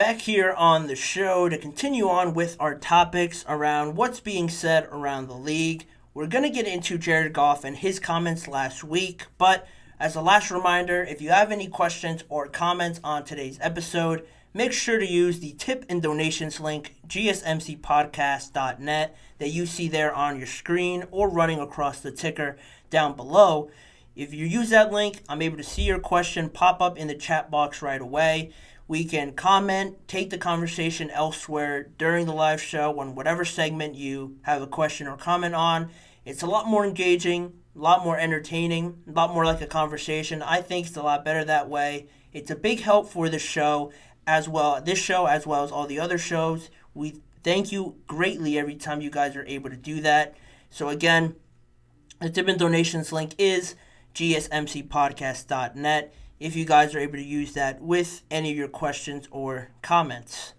Back here on the show to continue on with our topics around what's being said around the league. We're going to get into Jared Goff and his comments last week, but as a last reminder, if you have any questions or comments on today's episode, make sure to use the tip and donations link, gsmcspodcast.net, that you see there on your screen or running across the ticker down below. If you use that link, I'm able to see your question pop up in the chat box right away. We can comment, take the conversation elsewhere during the live show on whatever segment you have a question or comment on. It's a lot more engaging, a lot more entertaining, a lot more like a conversation. I think it's a lot better that way. It's a big help for the show as well. This show as well as all the other shows. We thank you greatly every time you guys are able to do that. So again, the tip and donations link is gsmcpodcast.net if you guys are able to use that with any of your questions or comments.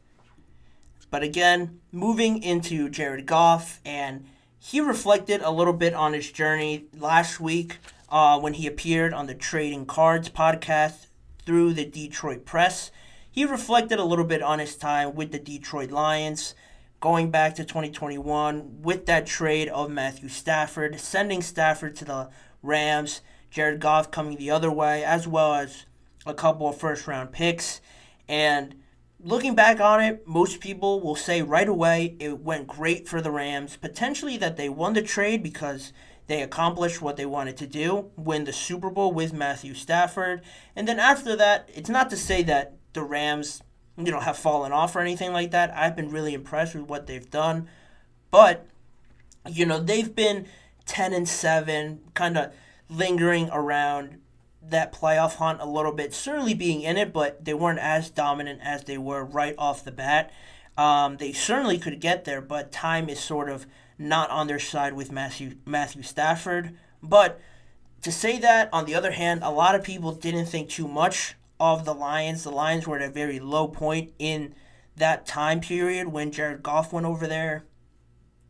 But again, moving into Jared Goff, and he reflected a little bit on his journey last week when he appeared on the Trading Cards podcast through the Detroit Press. He reflected a little bit on his time with the Detroit Lions, going back to 2021 with that trade of Matthew Stafford, sending Stafford to the Rams, Jared Goff coming the other way, as well as a couple of first-round picks. And looking back on it, most people will say right away it went great for the Rams, potentially that they won the trade because they accomplished what they wanted to do, win the Super Bowl with Matthew Stafford. And then after that, it's not to say that the Rams, have fallen off or anything like that. I've been really impressed with what they've done. But, they've been 10-7, kind of lingering around that playoff hunt a little bit, certainly being in it, but they weren't as dominant as they were right off the bat. They certainly could get there, but time is sort of not on their side with Matthew Stafford. But to say that, on the other hand, a lot of people didn't think too much of the Lions. The Lions were at a very low point in that time period when Jared Goff went over there.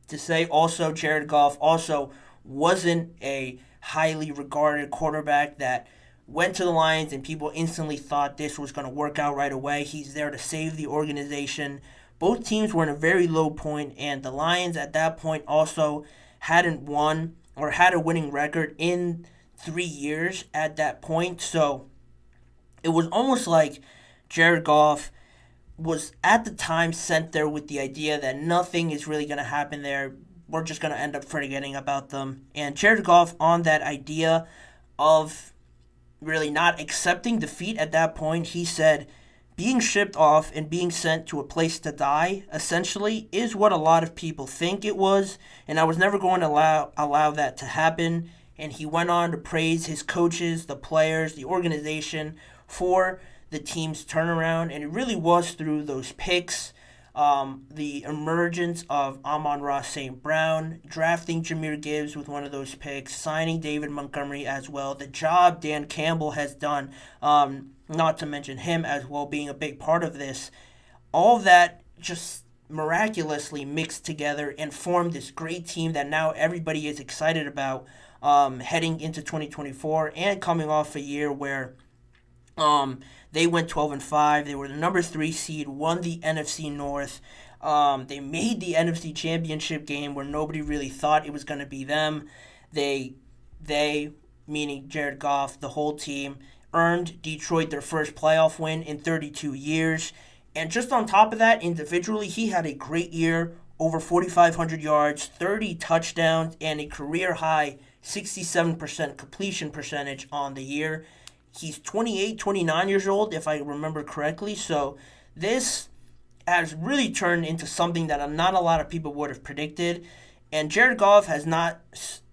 To say also Jared Goff also wasn't a highly regarded quarterback that went to the Lions and people instantly thought this was going to work out right away. He's there to save the organization. Both teams were in a very low point, and the Lions at that point also hadn't won or had a winning record in 3 years at that point. So it was almost like Jared Goff was at the time sent there with the idea that nothing is really going to happen there. We're just going to end up forgetting about them. And Jared Goff, on that idea of really not accepting defeat at that point, he said, being shipped off and being sent to a place to die, essentially, is what a lot of people think it was, and I was never going to allow that to happen. And he went on to praise his coaches, the players, the organization for the team's turnaround, and it really was through those picks, the emergence of Amon-Ra St. Brown, drafting Jahmyr Gibbs with one of those picks, signing David Montgomery as well, the job Dan Campbell has done, not to mention him as well being a big part of this. All that just miraculously mixed together and formed this great team that now everybody is excited about heading into 2024 and coming off a year where they went 12-5. They were the number 3 seed, won the NFC North. They made the NFC Championship game where nobody really thought it was going to be them. They, meaning Jared Goff, the whole team, earned Detroit their first playoff win in 32 years. And just on top of that, individually, he had a great year, over 4,500 yards, 30 touchdowns, and a career-high 67% completion percentage on the year. He's 28, 29 years old, if I remember correctly. So this has really turned into something that not a lot of people would have predicted. And Jared Goff has not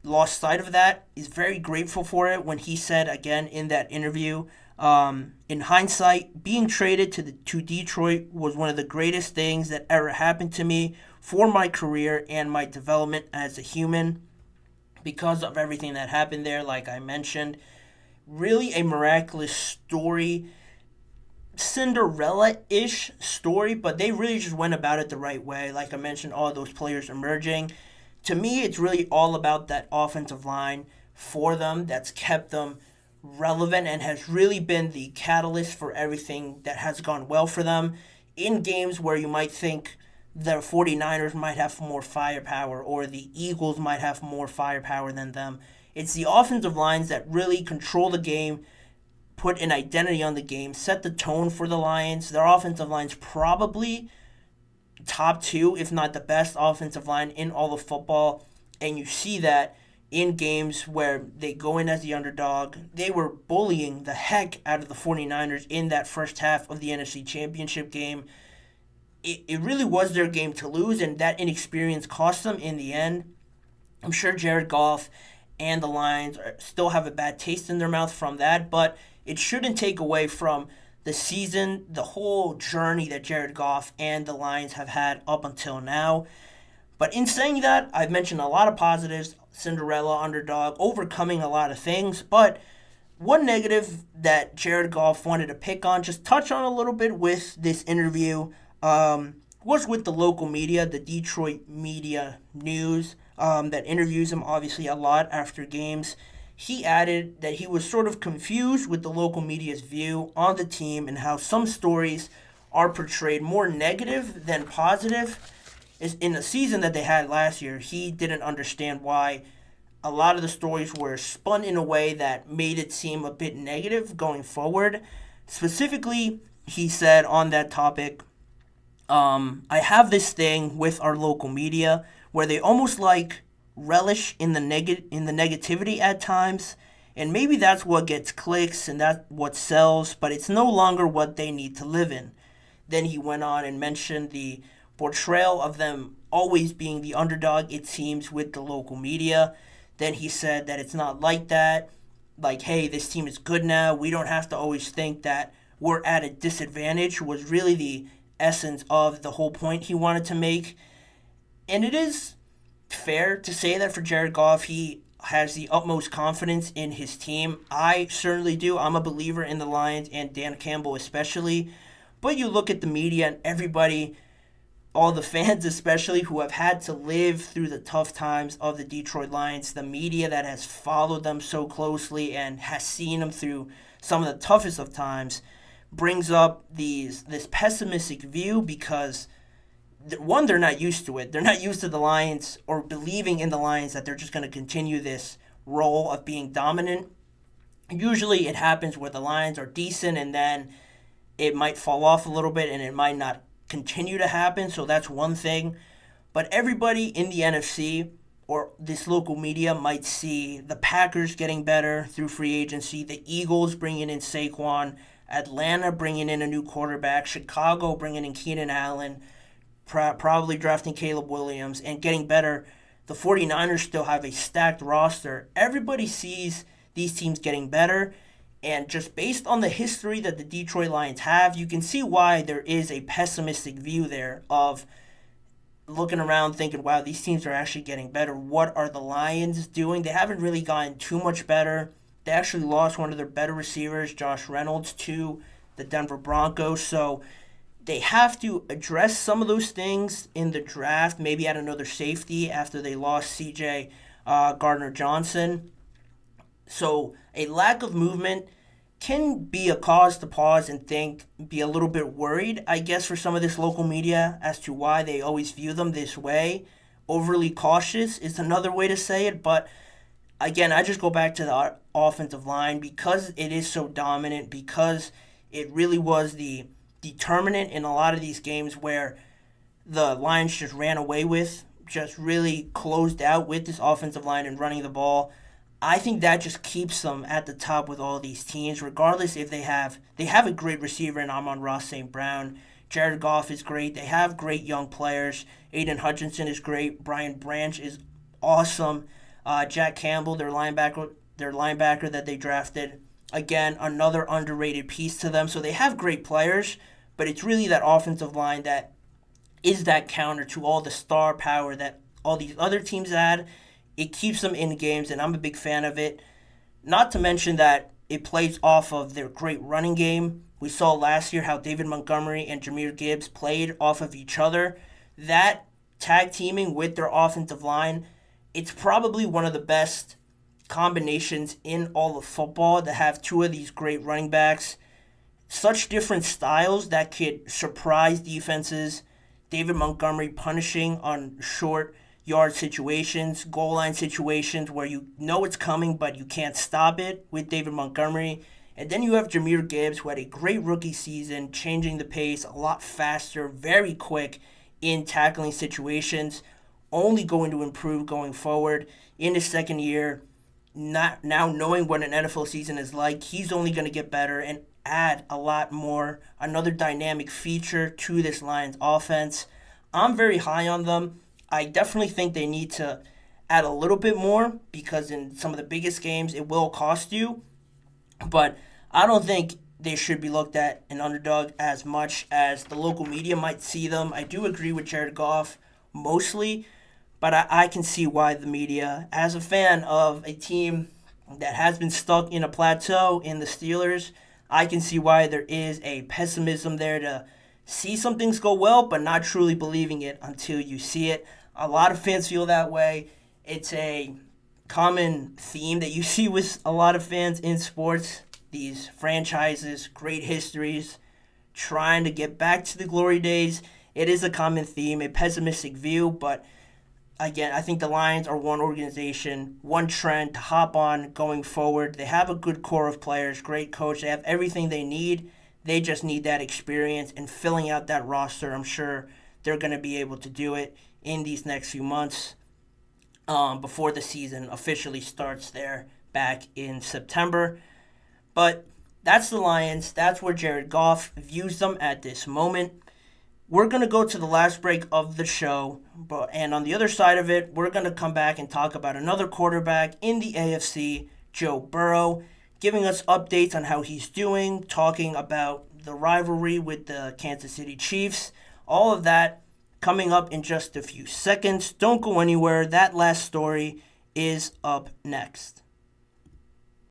lost sight of that. He's very grateful for it when he said, again, in that interview, in hindsight, being traded to Detroit was one of the greatest things that ever happened to me for my career and my development as a human because of everything that happened there, like I mentioned. Really a miraculous story, Cinderella-ish story, but they really just went about it the right way. Like I mentioned, all those players emerging. To me, it's really all about that offensive line for them that's kept them relevant and has really been the catalyst for everything that has gone well for them in games where you might think the 49ers might have more firepower or the Eagles might have more firepower than them, it's the offensive lines that really control the game, put an identity on the game, set the tone for the Lions. Their offensive line's probably top two, if not the best offensive line in all of football. And you see that in games where they go in as the underdog. They were bullying the heck out of the 49ers in that first half of the NFC Championship game. It really was their game to lose, and that inexperience cost them in the end. I'm sure Jared Goff and the Lions still have a bad taste in their mouth from that, but it shouldn't take away from the season, the whole journey that Jared Goff and the Lions have had up until now. But in saying that, I've mentioned a lot of positives, Cinderella, underdog, overcoming a lot of things, but one negative that Jared Goff wanted to pick on, just touch on a little bit with this interview, was with the local media, the Detroit Media News, that interviews him obviously a lot after games. He added that he was sort of confused with the local media's view on the team and how some stories are portrayed more negative than positive. In the season that they had last year, he didn't understand why a lot of the stories were spun in a way that made it seem a bit negative going forward. Specifically, he said on that topic, I have this thing with our local media where they almost like relish in the negativity at times, and maybe that's what gets clicks and that's what sells, but it's no longer what they need to live in. Then he went on and mentioned the portrayal of them always being the underdog, it seems, with the local media. Then he said that it's not like that. Like, hey, this team is good now. We don't have to always think that we're at a disadvantage, was really the essence of the whole point he wanted to make. And it is fair to say that for Jared Goff, he has the utmost confidence in his team. I certainly do. I'm a believer in the Lions and Dan Campbell especially. But you look at the media and everybody, all the fans especially, who have had to live through the tough times of the Detroit Lions, the media that has followed them so closely and has seen them through some of the toughest of times, brings up this pessimistic view because, one, they're not used to it. They're not used to the Lions or believing in the Lions that they're just going to continue this role of being dominant. Usually it happens where the Lions are decent and then it might fall off a little bit and it might not continue to happen. So that's one thing. But everybody in the NFC or this local media might see the Packers getting better through free agency, the Eagles bringing in Saquon, Atlanta bringing in a new quarterback, Chicago bringing in Keenan Allen, probably drafting Caleb Williams, and getting better. The 49ers still have a stacked roster. Everybody sees these teams getting better, and just based on the history that the Detroit Lions have, you can see why there is a pessimistic view there of looking around thinking, wow, these teams are actually getting better. What are the Lions doing? They haven't really gotten too much better. They actually lost one of their better receivers, Josh Reynolds, to the Denver Broncos. So they have to address some of those things in the draft, maybe add another safety after they lost C.J. Gardner-Johnson. So a lack of movement can be a cause to pause and think, be a little bit worried, I guess, for some of this local media as to why they always view them this way. Overly cautious is another way to say it, but again, I just go back to the offensive line because it is so dominant, because it really was the determinant in a lot of these games where the Lions just ran away with, just really closed out with this offensive line and running the ball. I think that just keeps them at the top with all these teams, regardless if they have a great receiver in Amon-Ra St. Brown. Jared Goff is great. They have great young players. Aiden Hutchinson is great. Brian Branch is awesome. Jack Campbell, their linebacker that they drafted, again, another underrated piece to them. So they have great players, but it's really that offensive line that is that counter to all the star power that all these other teams add. It keeps them in games, and I'm a big fan of it. Not to mention that it plays off of their great running game. We saw last year how David Montgomery and Jahmyr Gibbs played off of each other. That tag teaming with their offensive line, it's probably one of the best combinations in all of football to have two of these great running backs such different styles that could surprise defenses. David Montgomery punishing on short yard situations, goal line situations where you know it's coming but you can't stop it with David Montgomery. And then you have Jahmyr Gibbs, who had a great rookie season, changing the pace a lot faster, very quick in tackling situations, only going to improve going forward in his second year. Not now knowing what an NFL season is like, he's only going to get better and add a lot more, another dynamic feature to this Lions offense. I'm very high on them. I definitely think they need to add a little bit more because in some of the biggest games it will cost you. But I don't think they should be looked at an underdog as much as the local media might see them. I do agree with Jared Goff mostly, but I can see why the media, as a fan of a team that has been stuck in a plateau in the Steelers, I can see why there is a pessimism there to see some things go well, but not truly believing it until you see it. A lot of fans feel that way. It's a common theme that you see with a lot of fans in sports. These franchises, great histories, trying to get back to the glory days. It is a common theme, a pessimistic view, but again, I think the Lions are one organization, one trend to hop on going forward. They have a good core of players, great coach. They have everything they need. They just need that experience and filling out that roster. I'm sure they're going to be able to do it in these next few months before the season officially starts there back in September. But that's the Lions. That's where Jared Goff views them at this moment. We're going to go to the last break of the show, and on the other side of it, we're going to come back and talk about another quarterback in the AFC, Joe Burrow, giving us updates on how he's doing, talking about the rivalry with the Kansas City Chiefs, all of that coming up in just a few seconds. Don't go anywhere. That last story is up next.